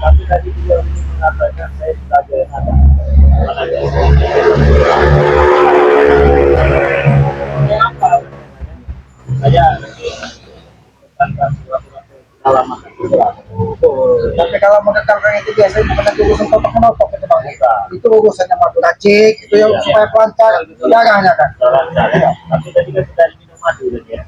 Tapi tadi beliau mengatakan saya sebagai anak apa saya tanpa suatu pengalaman. Tapi kalau mengekalkan itu biasanya bukan lagi urusan kotak menotok itu bang. Itu urusannya madu racik itu yang supaya lancar darahnya kan. Tapi tadi kan sudah minum madu tadi ya.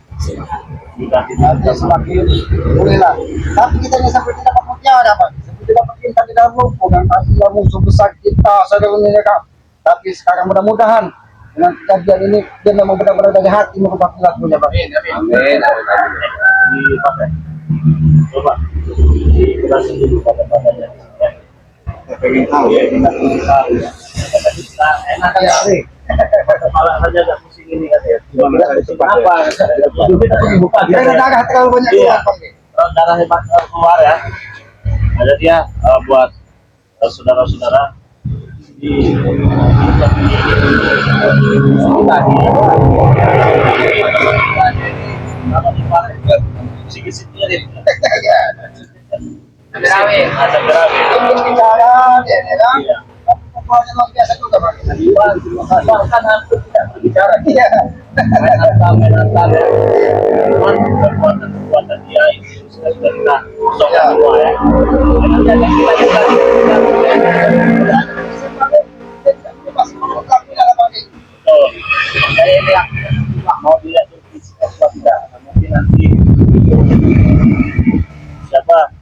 Nanti semakin boleh lah. Tapi kita ini sampai tidak dapat mutiara bang. Sampai tidak kita di dalam lumpur dan adalah musuh besar kita saudara kan. Tapi sekarang mudah-mudahan dengan kejadian ini dia memang benar-benar dari hati merubah perilakunya bang. Amin. Dipakai. Coba dikasih dulu pada-padanya. Pengen tahu ya. Kita enak ya. Malah saja agak pusing ini kan ya. Apa? Kita dibuka. Kita darah terlalu banyak keluar bang. Darah hebat keluar ya. Ada dia buat saudara-saudara di sikit-sikitnya deh. Asam berawe. Mungkin bicara ya kan. Pokoknya luar biasa juga bang. Bahkan hampir tidak berbicara. Iya. Menantang. Kekuatan dia itu sudah kita kosongkan semua ya. Dan kita betul. Saya ini mau dilihat dari fisik tidak. Mungkin nanti siapa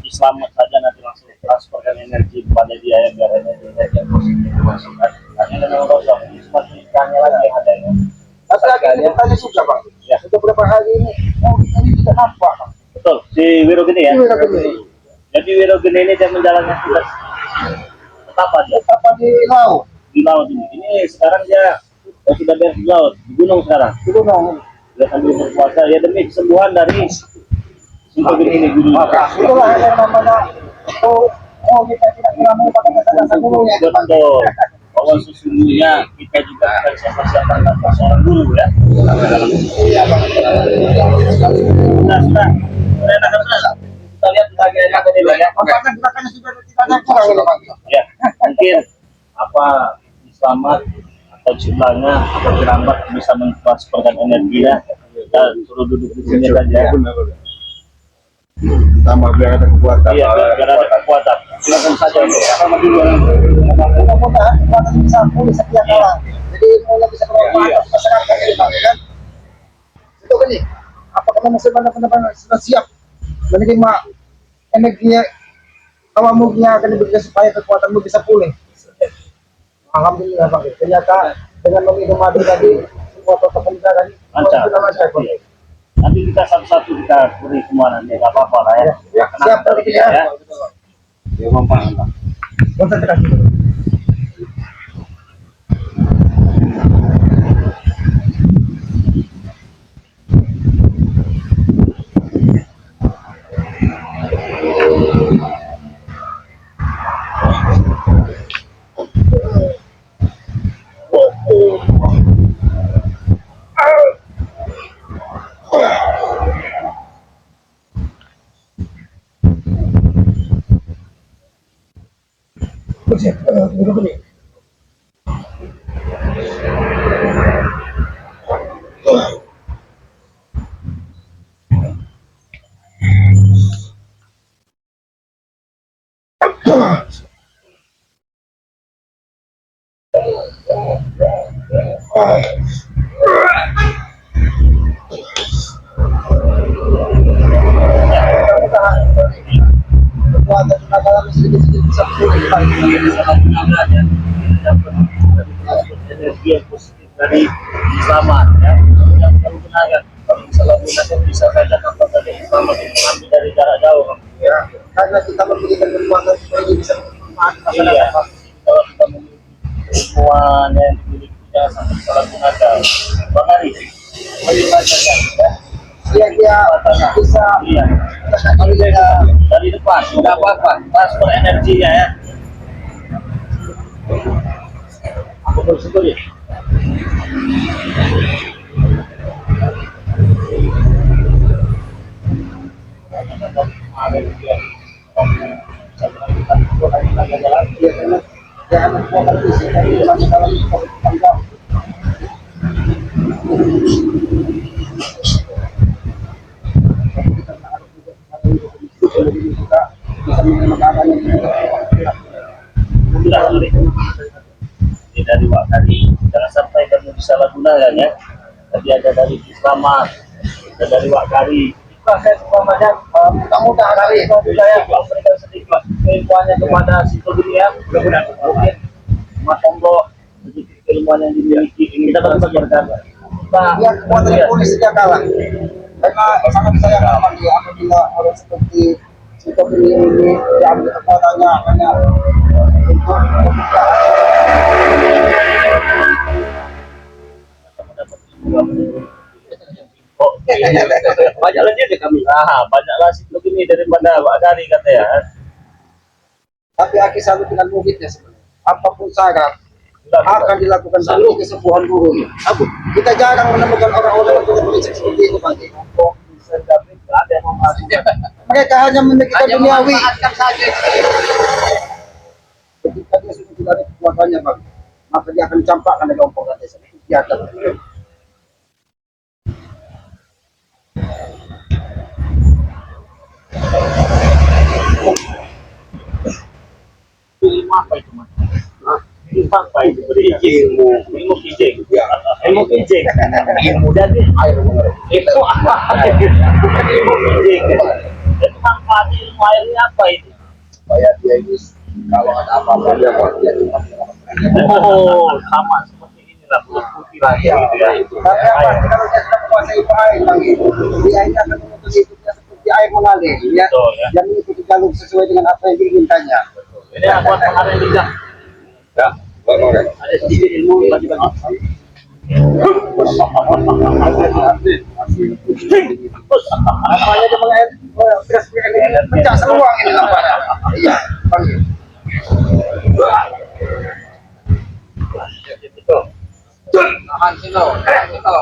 selamat saja nanti langsung transferkan energi kepada dia ya biar energi yang positif dimasukkan. Hanya dengan kosong ini seperti ikannya lagi yang ada ya. Tapi lagi kita tanya juga bang. Ya. Sudah berapa hari ini? Oh ini tidak nampak bang. Betul, si Wirogeni ya. Wirogeni. Jadi Wirogeni ini dia menjalankan tugas apa dia? Apa di laut? Di laut ini. Ini sekarang dia sudah beres di laut, di gunung sekarang. Di gunung. Dia sambil berpuasa ya demi kesembuhan dari Wirogeni ini gunung. Itulah yang namanya kita tidak pernah melupakan dasar-dasar gunungnya. Betul. Bahwa sesungguhnya kita juga bukan siapa-siapa tanpa seorang guru ya. Sudah. Kita lihat bagiannya tadi ya. Gerakannya sudah tidak ada kurang bang. Ya, mungkin apa selamat atau jumlahnya atau terlambat bisa mentransferkan energinya. Kita suruh duduk di sini saja. Tambah biar ada kekuatan. Iya, biar ada kekuatan. Silakan saja untuk sama dulu. Mudah-mudahan kekuatan bisa pulih setiap kala. Jadi mulai bisa bermanfaat masyarakat ini bang kan. Itu kan nih. Apakah masih benar-benar sudah siap menerima energi awamnya akan diberikan supaya kekuatanmu bisa pulih. Alhamdulillah bang. Ternyata dengan meminum madu tadi semua protokol tadi sudah lancar. Nanti kita satu-satu kita beri semua nanti, nggak apa-apa lah ya. Siap tadi ya. Ya, memang. Konsentrasi. Begini. Kekuatan tenaga dalam sedikit-sedikit bisa pulih Energi yang positif dari selamat ya, yang selalu gunakan. Kalau misalnya gunakan bisa saja tanpa tadi selamat mengambil dari jarak jauh. ya, karena kita memberikan kekuatan supaya dia bisa bermanfaat. Iya. Kalau kita memiliki kemampuan yang dimiliki jangan sampai salah gunakan. Bang Ari, bagaimana ya? Dia bisa Iya. kalau dia Dari depan, tidak apa-apa, transfer energinya ya. Aku bersyukur ya. bisa melakukan tenaga jalan. Dia karena jangan membuat fisik dari masalah tangga. Kita bisa menemukan Sudah dari ini dari Wakari, jangan sampai kamu disalahgunakan ya. Tadi ada dari Islamat, ada dari Wakari. Itulah saya semuanya mudah-mudahan kali saya memberikan sedikit keilmuannya kepada situ dunia. Mudah-mudahan mungkin Mas Ombo sedikit keilmuan yang dimiliki ini kita dapat belajar. dia kekuatan polis sejak kalah karena sangat disayangkan sama dia apabila orang seperti Sito ini diambil kekuatannya hanya untuk Oh, banyak lagi deh kami. Banyaklah situ ini daripada Wakari katanya. tapi Aki selalu dengan muridnya sebenarnya apapun syarat akan dilakukan demi kesembuhan guru. Kita jarang menemukan orang-orang yang punya prinsip seperti itu, Pak. Ada yang memasukkan. Mereka hanya memikirkan duniawi. Ketika dia sudah tidak ada kekuatannya, Bang, maka dia akan dicampakkan dari ompong desa. Itu biasa. Ilmu apa itu, Mas? Ilmu apa itu? Ilmu kijing. Ilmu kijing. Ilmu jadi air itu apa? Ilmu kijing. Itu manfaatnya ilmu airnya apa itu? Supaya dia ini kalau ada apa-apa dia cuma Oh, sama seperti inilah putih lagi gitu ya. tapi apa kalau dia sudah menguasai air, Bang, dia ini akan menuntut hidupnya seperti air mengalir, ya. Betul, ya. Dia mengikuti jalur sesuai dengan apa yang diinginkannya. Ini buat pengaruh bijak. Ya, ada sedikit ilmu bagi Apanya dia mengalir pecah seluang ini nampaknya. Iya, Bang. Tahan sini, tahan sini.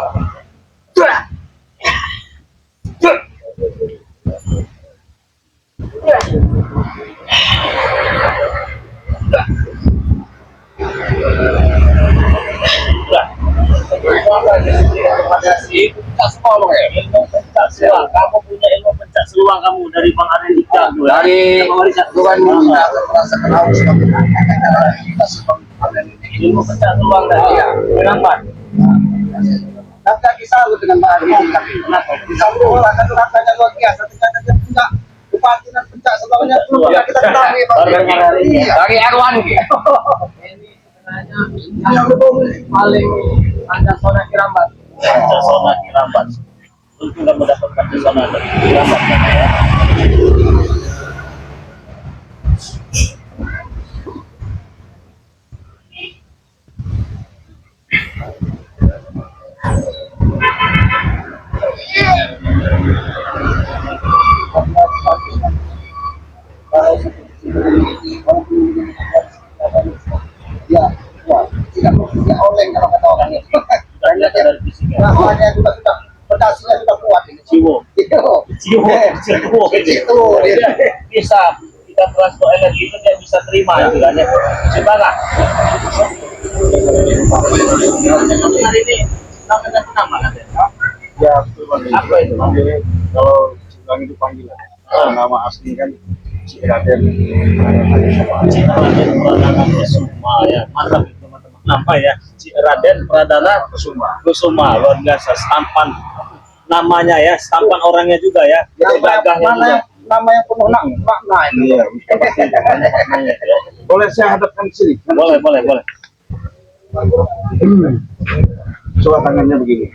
Kamu punya ilmu pencak seluang kamu dari Bang Arendika Dari Tuhan minta merasakan haus ilmu pencak seluang dari kenapa? tapi bisa lu dengan Pak Adi. Kenapa? Bisa lu lah kan rasanya luar biasa. Ternyata dia punya kebatinan pencak seluangnya belum pernah kita ketahui, Pak. Iya. Dari Erwan gitu. Ini sebenarnya yang paling ada zona kirambat. Pencak zona kirambat. Tentu kamu mendapatkan zona kirambat ya. Ya, tidak bisa oleng kalau kata orang itu. Sudah dari fisiknya. Bahwanya juga sudah pedasnya sudah kuat ini. Jiwo. Jiwo dia. Bisa kita transfer energi itu dia bisa terima gitu kan ya. Sekarang hari ini namanya nama kan ya? Ya, betul, Bang. Apa itu Bang? Kalau Silang itu panggilan. Nama asli kan Si Raden. Cina Raden Pradana Kusuma ya. Mantap itu teman-teman. Nama ya Si Raden Pradana Kusuma luar biasa stampan namanya ya, stampan orangnya juga ya. Gagahnya juga. Nama yang penuh makna ini. Iya, Boleh saya hadapkan ke sini? boleh. Coba tangannya begini.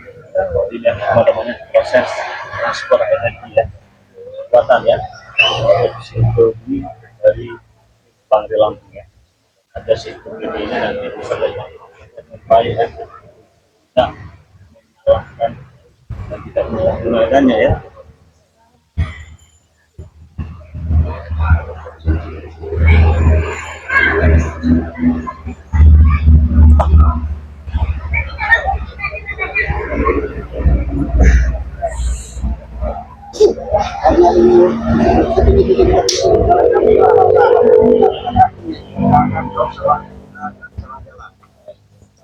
Dilihat teman-teman proses transfer energi ya, kekuatan ya. Psikologi dari Bangre Lampung ya. Ada psikologi ini nanti bisa baik ya. Kita menyalahkan dan kita menggunakannya ya. Hanya ini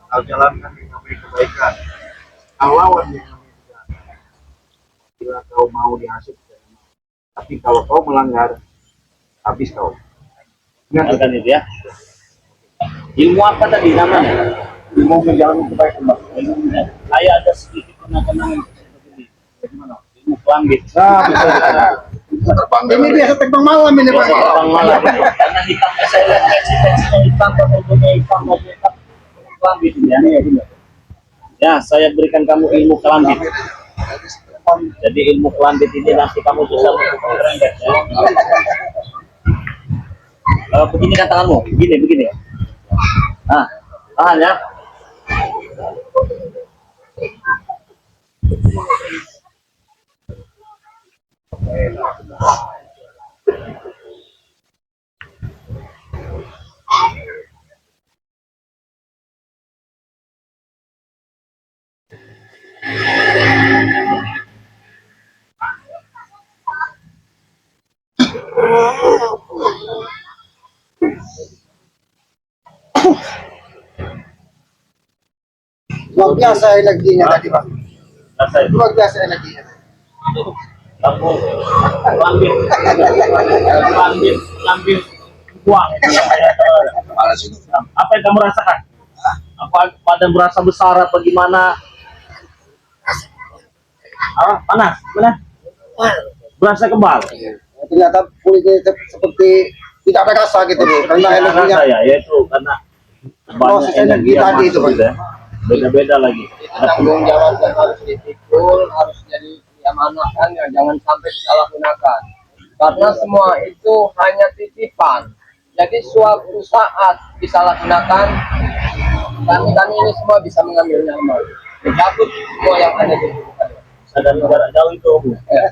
Kau jalankan dengan baik kebaikan. Kau lawan dengan bila kau mau dihasut. Tapi kalau kau melanggar, habis kau. Ingat Kan itu ya. Ilmu apa tadi namanya? ilmu menjalani kebaikan. Saya ada sedikit kenang-kenangan begini. Bagaimana? Ilmu kelambit. Nah, betul. terbang ini biasa terbang malam ini Pak. Bang malam. Karena hitam saya lihat pensinya hitam, fotonya hitam, mobilnya hitam. Kelambit ini ya. Ya, saya berikan kamu ilmu kelambit. Jadi ilmu kelambit ini nanti kamu bisa melakukan kerengket ya. Begini kan tanganmu, begini. Nah, tahan ya. Luar biasa energinya tadi Pak. Rasa itu. Luar biasa energinya. Kamu lambir uang. Apa yang kamu rasakan? Apa pada merasa besar apa gimana? Panas, mana? Berasa kebal. Ternyata kulitnya seperti tidak ada rasa gitu Bu. Karena energinya Rasa ya, yaitu karena proses energi yang tadi itu masuk Pak. gitu ya. Beda-beda lagi. Tanggung jawab yang harus dipikul, harus jadi diamanahkan ya, jangan sampai disalahgunakan. Karena semua itu hanya titipan. Jadi suatu saat disalahgunakan, kami ini semua bisa mengambil nyaman. Dicabut semua yang ada di tubuh kalian. Sadar negara jauh itu,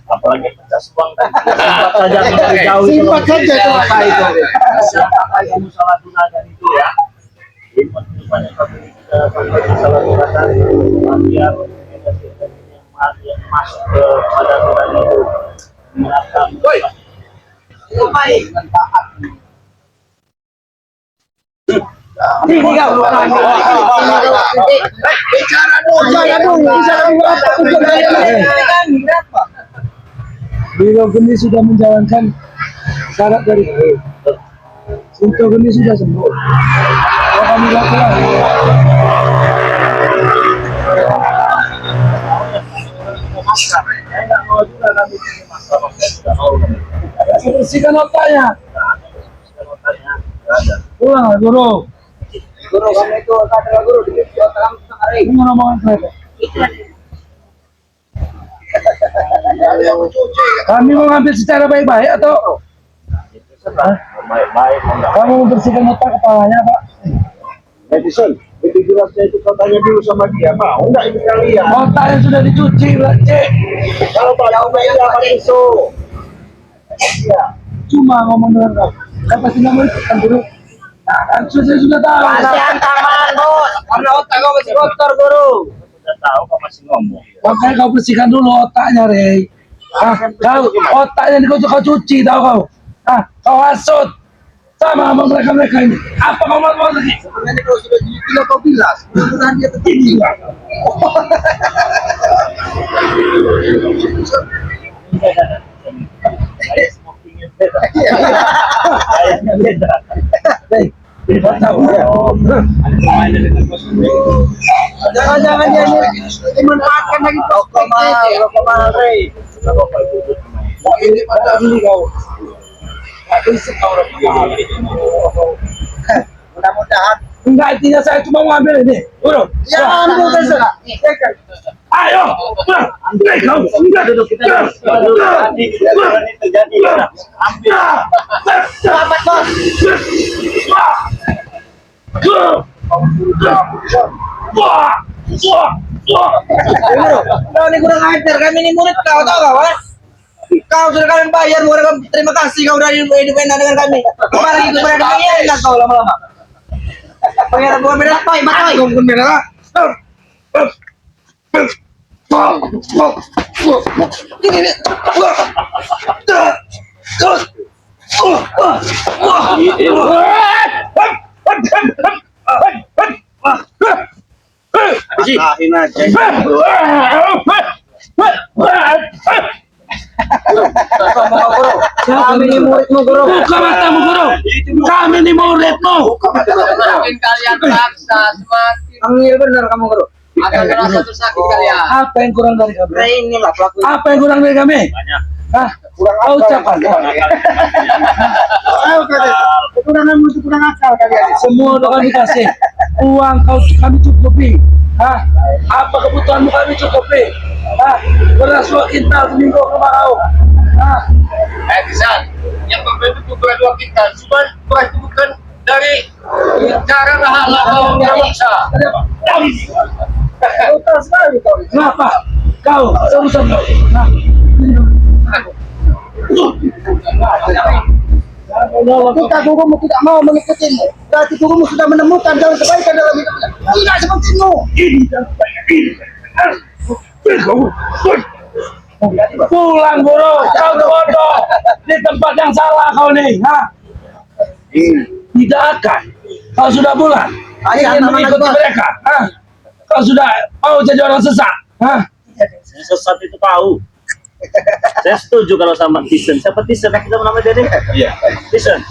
apalagi pecah suang kan. Simpat saja dari jauh itu. Simpat saja itu apa itu. Siapa yang kamu salah gunakan itu ya? Simpat rupanya kamu sampai salah gunakan biar yang masuk ke pada kita itu menerapkan. Baik, manfaat. Ini kau. Bicara dong. Beliau Geni sudah menjalankan syarat dari Sinto Geni sudah sembuh. Kalau kami lakukan Saya nggak mau juga kami punya masalah. Saya sudah mau kami. bersihkan otaknya. Bersihkan otaknya. Nggak ada. Pulang guru. Guru kami itu adalah guru di dalam hari. Ini rombongan saya. Kami mau ngambil secara baik-baik atau Baik-baik, kamu membersihkan otak kepalanya Pak? Edison, itu jelasnya itu kau tanya dulu sama dia, mau nggak ini kalian? Otaknya sudah dicuci, Pak Cek. Kalau Pak Jauh sama Iso. Cuma ngomong dengan kamu. Kan pasti nggak mau ikut kan guru. Nah, kan sudah tahu. Kasihan tangan bos, karena otak kau masih kotor guru. sudah tahu kau masih ngomong. Makanya kau bersihkan dulu otaknya, Rey. Kau otaknya kau cuci, tahu kau? Kau hasut sama mereka ini. Apa kau mau lagi? Sebenarnya kalau sudah gila kau bilas, mudah-mudahan dia tetap gila. Saya smokingnya beda. Kayaknya beda. Rey, kau tahu ya? Ada permainan dengan bos. Jangan-jangan dia ini dimanfaatkan lagi Rokok mahal, Rey. ini pada Ini kau. Berisik kau orang. mudah-mudahan. Enggak, intinya saya cuma mau ambil ini. Burung. Ya ambil besok. Ayo, ambil kau. Enggak Duduk kita dulu. Nanti ini terjadi. Ambil. Selamat bos. Kau ini kurang ajar, kami ini murid kau tahu kau kan? Kau sudah kalian bayar, terima kasih kau udah hidup enak dengan kami. Kemarin itu berada enak kau lama-lama. Pengen bukan beda toy, batoy. Kau pun beda lah. Ini nih. Ahin aja. Kami ini muridmu guru. Buka matamu guru. Kami ini muridmu. Semakin kalian paksa, semakin panggil benar kamu guru. Akan merasa tersakiti kalian. Apa yang kurang dari kami? Nah, inilah pelaku. Apa yang kurang dari kami? Banyak. Hah? Kurang Kau akal. ucapkan. Ayo kalian. Kekurangan musuh kurang akal kalian. Semua udah kami kasih. Uang kami cukupi. Hah? Apa kebutuhanmu kami cukupi? Hah? Beras 2 kintal seminggu ke rumah kau. Hah? Kisan, yang berbeda itu berat 2 kintal. Cuma berat itu bukan dari cara halal kau memaksa. Total sekali kau. Kenapa? Kau urusan kau. Hah? Kita gurumu tidak mau mengikutimu. Berarti gurumu sudah menemukan jalan kebaikan dalam hidupnya. Tidak sepertimu. Pulang guru, kau bodoh. Di tempat yang salah kau nih. Hah? Tidak akan. Kau sudah pulang. Ayah, Ingin nama mengikuti Bos. mereka. Hah? Kau sudah mau jadi orang sesat. Hah? Yang sesat itu tahu. Saya setuju kalau sama Tisen. Siapa Tisen? Kita nama dia deh. Iya. Tisen.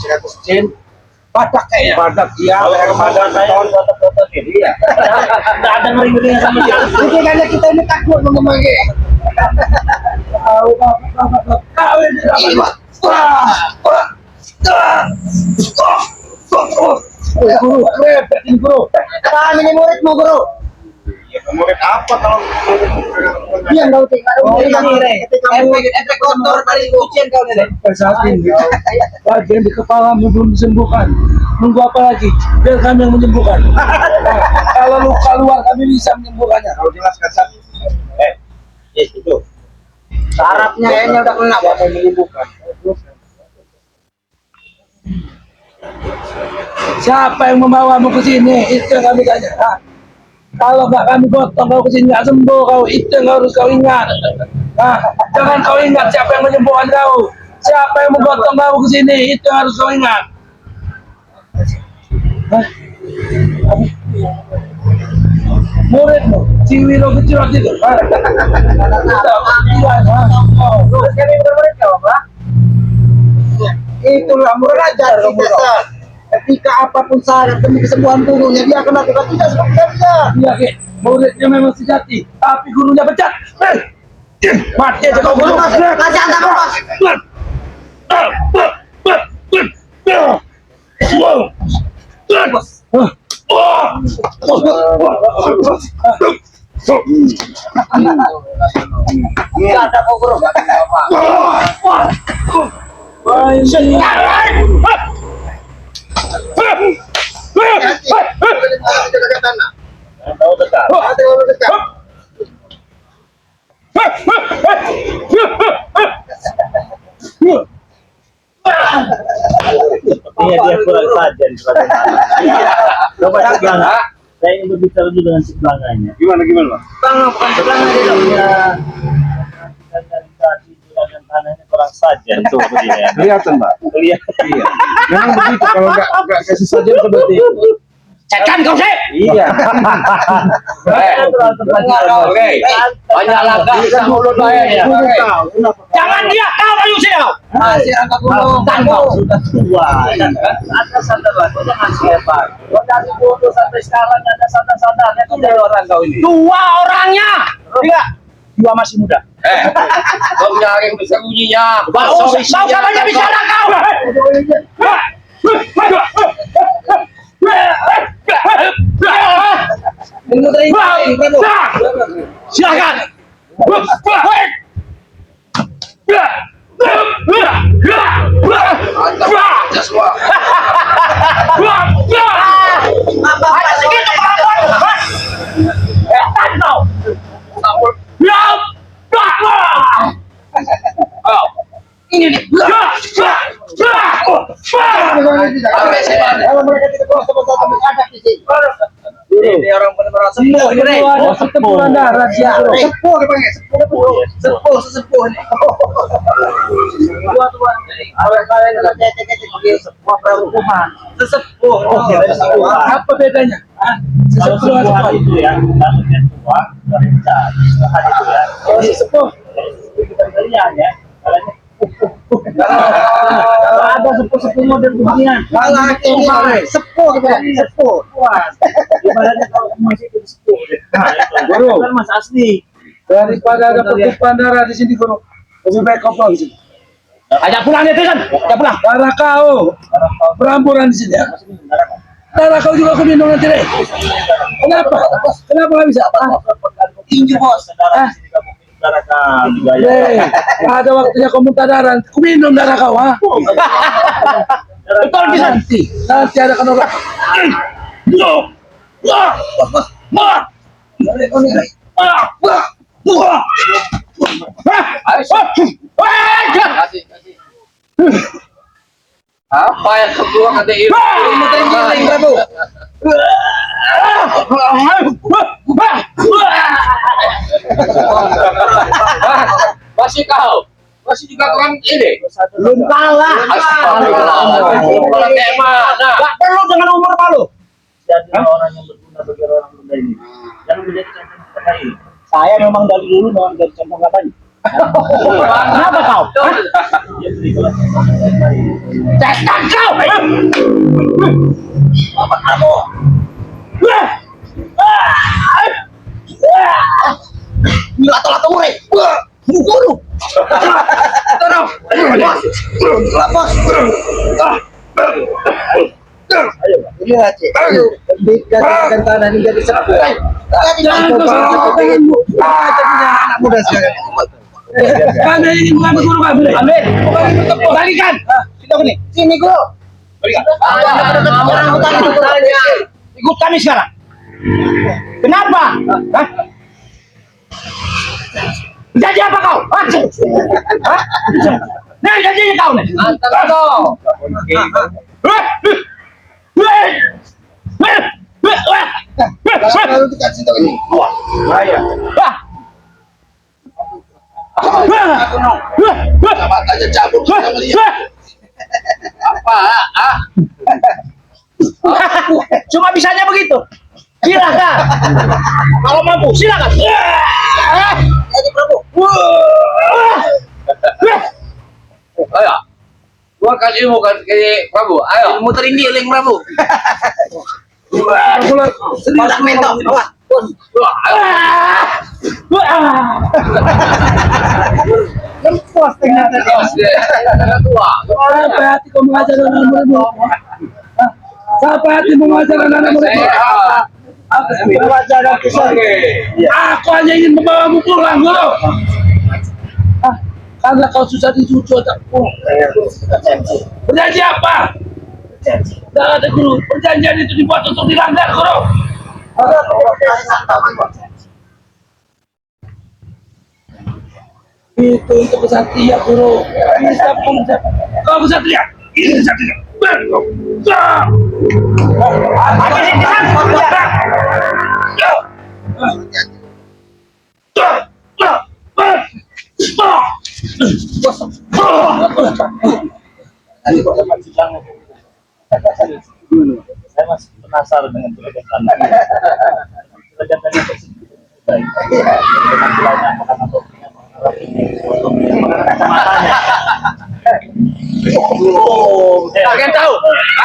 Badak kayaknya. Badak iya. Kalau badan saya foto-foto dia. Tidak ada ngeri-ngeri sama dia. Jadi karena kita ini takut mengomongnya. Kau ini dapat. Guru, repet ini guru. Kami ini muridmu guru. Ya murid apa kalau Diam kau tinggal. Efek kotor dari ujian kau nih. Sampai saat ini, bagian di kepala belum disembuhkan. Nunggu apa lagi? Biar kami yang menyembuhkan. Kalau luka luar kami bisa menyembuhkannya. kalau jelaskan satu? Yes, itu. Sarafnya kayaknya udah kena. Siapa yang menyembuhkan? Siapa yang membawamu ke sini? Itu yang kami tanya. Hah? Kalau nggak kami potong kau ke sini nggak sembuh kau. Itu yang harus kau ingat. Nah, jangan kau ingat siapa yang menyembuhkan kau. Siapa yang memotong kau ke sini? Itu yang harus kau ingat. Hah? Muridmu, si Wiro kecil itu. Hah? Kami murid kau apa? Itulah belajar kita. Ketika apapun syarat demi kesembuhan gurunya dia akan lakukan tidak seperti dia. Iya, Ki. Muridnya memang sejati, tapi gurunya pecat. Mati aja kau guru. Kasih antar bos. Tidak ada kau guru. Tahu dekat. Sepertinya dia kurang saja. Coba sebelah. Saya ingin berbicara dulu dengan sebelahnya. Gimana Pak? Bukan sebelah Ya, dan dari tadi juragan tanahnya kurang saja tuh begini. Kelihatan Pak. Lihat. Iya. Memang begitu kalau nggak kasih sajian seperti itu. Cekan kau sih. Iya. Banyak lagak bisa mulut bayarnya. Jangan dia kau kayu sih kau. Masih angkat dulu. Kau sudah tua. Ada sadar kau jangan siapa. Kau dari dulu sampai sekarang ada sadar-sadarnya kau dari orang kau ini. Dua orangnya. Tiga. Dua masih muda. Kau nyari bisa bunyinya. Mau samanya bicara kau. Silakan. Ada segitu kemampuan. Tahu. Ini nih. Kalau mereka tidak puas sebentar kami ada di sini. Ini orang benar-benar sepuh ini, Rey. Ada pertempuran darat ya. Sepuh dipanggil, sepuh. Sepuh nih. Tua-tua. Kalau kalian kalau cetek-cetek pakai sepuh perhukuman. Sesepuh. Apa bedanya? Hah? Kalau Sesepuh sepuh itu ya, maksudnya tua, dari besar. Sepuh itu ya. Oh, sesepuh. Kita kalian ya. Kalau ada sepuh-sepuh model beginian. Kalau ini sepuh dipanggil, sepuh. Ibaratnya kalau masih itu sepuh. Nah, itu. Guru. Kan mas asli. Daripada ada pertumpahan darah di sini, Guru. Lebih baik kau pulang di sini. Ajak pulang ya, kan? Ajak pulang. Darah kau beramburan di sini ya. Darah kau juga aku minum nanti, Rey. Kenapa? Kenapa nggak bisa? Tinju bos. Darah kami. Rey, ada waktunya kau muntah darah. Aku minum darah kau, ha? Betul bisa. Nanti ada kan orang. Kasih. Apa yang kebuang ada ini? Prabu. Masih kau? Masih juga kurang ini? Belum kalah. Astagfirullah. Belum kalah kayak mana? Gak perlu dengan umur malu. Jadi orang yang berguna bagi orang muda ini. Jangan menjadi contoh yang baik. Saya memang dari dulu memang jadi contoh nggak baik. Kenapa kau? Cetak kau! Apa kamu? Lato-lato murid. Guru. Tolong. Ini aja. Bikin tanah ini jadi sepuh. Jangan kau salah tanganmu. Anak muda sekarang. Karena ini bukan guru kami. Ambil. Balikan. Sini guru. Ikut kami sekarang. Kenapa? Hah? Jadi apa kau? Hah? Nah, jadinya kau nih. Antar kau. Kalau dikasih tahu ini. Matanya cabut kita melihat. Apa? Cuma bisanya begitu. Silakan. Kalau mampu, silakan. Jadi Prabu. Ayo. Gua kasih ilmu ke Prabu. Ayo. Ilmu terinding Prabu. Sedikit mentok. Lepas ternyata. Sampai hati kau mengajar anak muridmu. Sampai hati mengajar anak muridmu. Pelajaran kisah. Aku hanya ingin membawamu pulang, Guru. Karena kau susah dicucu otakku. Berjanji apa? Tidak ada, Guru. Perjanjian itu dibuat untuk dilanggar, Guru. Itu untuk kesatria, Guru. Bisa bisa. Kau kesatria. Ini kesatria. Saya masih penasaran dengan kegiatan kegiatannya baik. Penampilannya apakah matanya? Kalian tahu?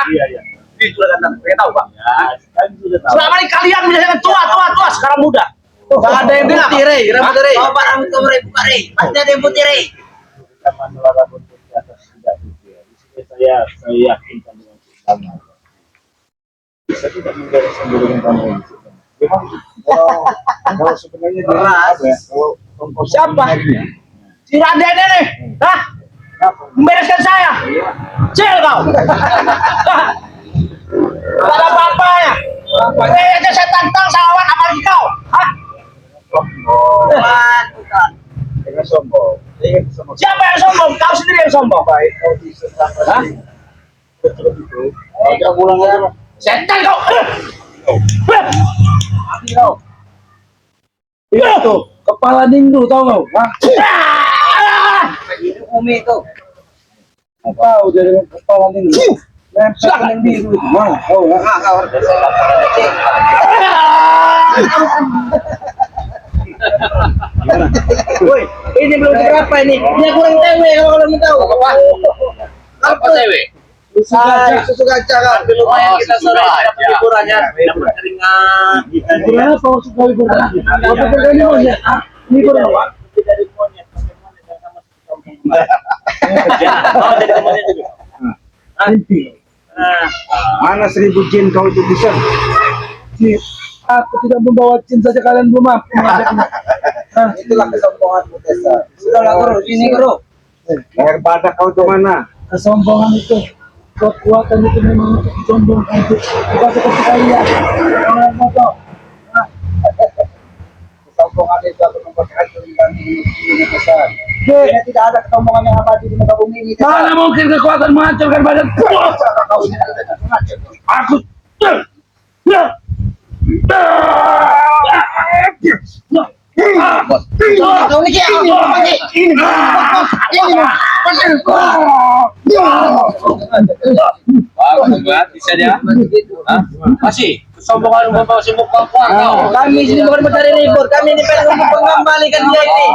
Iya, iya. Itu kan kalian tahu, Pak. Ya, kan sudah tahu. Selama ini kalian biasanya tua, sekarang muda. Gak ada yang bilang. Putih Rey, rambut Rey. Coba rambut kamu Rey, buka Rey. Pasti ada yang putih Rey. Kita masalah rambut di atas tidak putih. Di sini saya yakinkan dengan sama. Saya tidak menjadi sendiri dengan kamu. Memang kalau sebenarnya dia apa ya? Kalau komposisi Siapa? darinya, Si Raden ini. Hah? Membereskan saya. Cil kau. Gak ada apa-apanya. Ini aja saya tantang salawan apalagi kau. Hah? Bukan. dengan sombong. Dia ingin sama Siapa yang sombong? Kau sendiri yang sombong. baik kau bisa sama Hah? betul itu. Kau jangan ulang lagi. Setan kau. Mati kau. Itu kepala nindu tau kau? Hah? Ini Umi itu. Apa udah dengan kepala nindu? Lempar ke yang biru itu. Mana? Kau Nah, kau harus bisa lakukan cek. Woi, ini belum berapa ini? Ini kurang tewe kalau kalian tahu. Apa cewek? Susu gajah kan. Lumayan kita sore dapat hiburannya. Dapat keringat. berapa sudah libur? Apa terjadi monyet? Ini kurang apa? Dari monyet. Oh, dari monyet juga. Mimpi. Mana 1000 jin kau itu bisa? Aku tidak membawa jin saja kalian belum mampu menghadapinya. Hah? Itulah kesombonganmu Desa. Sudahlah guru, ini guru. Air badak kau itu mana? Kesombongan itu, kekuatan itu memang untuk disombongkan itu. Bukan seperti kalian. Orang bodoh. Kesombongan itu akan membuat hancur ini besar. Ini tidak ada kesombongan yang abadi di muka bumi ini. Desa. Mana mungkin kekuatan menghancurkan badan? Kau ini Aku. Kau ini Bagus banget, bisa dia. Hah? Masih kesombongan membawa sibuk kau. Kami sini bukan mencari libur, kami ini pengen mengembalikan dia ini.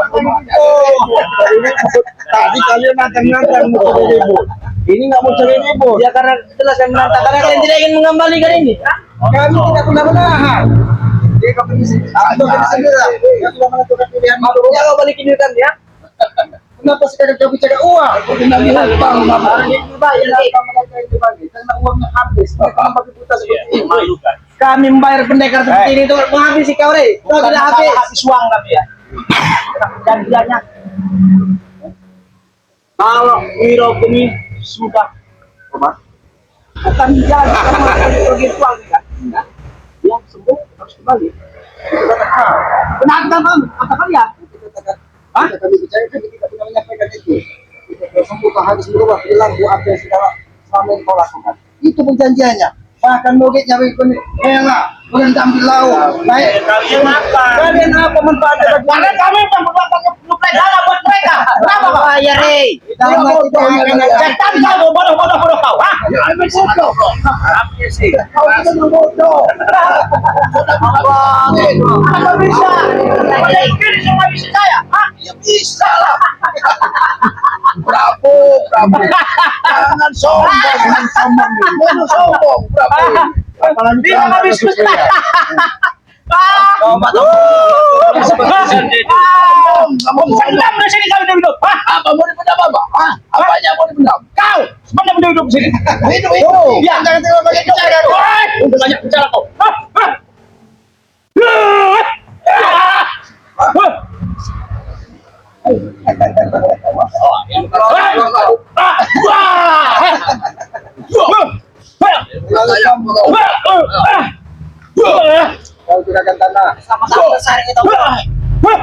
Tadi kalian nantang-nantang mau cari ribut. Ini nggak mau cari ribut. Ya karena jelas kami menantang, karena kalian tidak ingin mengembalikan ini. Kami tidak pernah menahan. Jadi kau pergi sendiri. Aku pergi sendiri. Kau sudah menentukan pilihan. Ya kau balikin duit kan ya. Kenapa sekarang kau bicara uang? Karena uangnya habis. Mereka bagi buta seperti ini. Memalukan. Kami membayar pendekar seperti ini untuk menghabisi kau, Rey. Kau tidak habis uang kami ya. Janjiannya. Kalau Wiro ini sudah Bukan janji kamu pergi uang kan? Yang sembuh harus kembali. Benar kamu, kata kalian. Hah? Kami bicara kami tidak pernah menyampaikan itu. Sembuh kau harus berubah perilaku apa yang sudah selama ini kau lakukan. Itu perjanjiannya. Bahkan muridnya rela berendam di laut. Baik. kalian apa? Kalian apa manfaatnya? Karena kami yang berbuat nyuplai dana buat mereka. Kenapa kau? Bayar, Rey. Setan kau, bodoh kau. Hah? Apa sih? Kau itu bodoh. Apa bisa? Ini semua bisa saya? Hah? Ya bisa lah. Prabu. Jangan sombong. Jangan sombong, Prabu. Apalagi Bisa kamu habis masuk bisa. saya. Kau mata. Pendam di sini kau hidup. Apa mau dipendam apa? Hah? Apanya mau dipendam? Kau sebenarnya hidup di sini. Hidup. Ya, jangan terlalu banyak bicara. Udah banyak bicara kau. Kau gunakan tanah. Sama-sama saring itu. Apa yang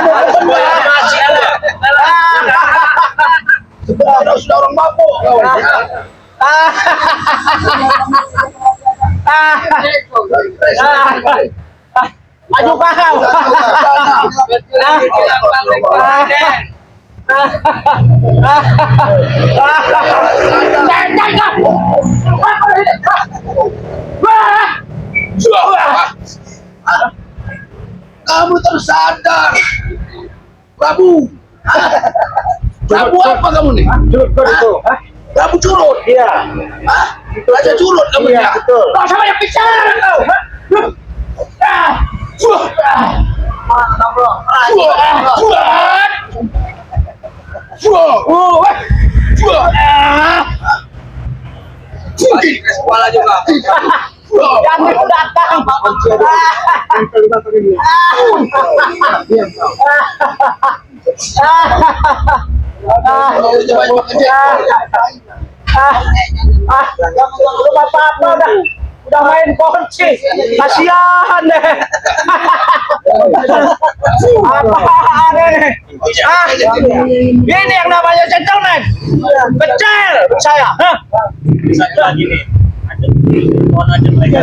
mau dipendam? Masih ada. Sudah orang mabuk kau. Maju kau. Kamu tersadar, Prabu. Prabu apa kamu nih? Prabu curut. Iya. Hah? Raja curut kamu Iya, ya? betul. Kau sama yang bicara kau. Kepala juga. Jangan datang. Belum apa-apa udah main kunci. Kasihan deh. Apaan nih? Ah, ini yang namanya gentleman. Kecil saya. Hah? Satu lagi nih. Ada mohon aja mereka.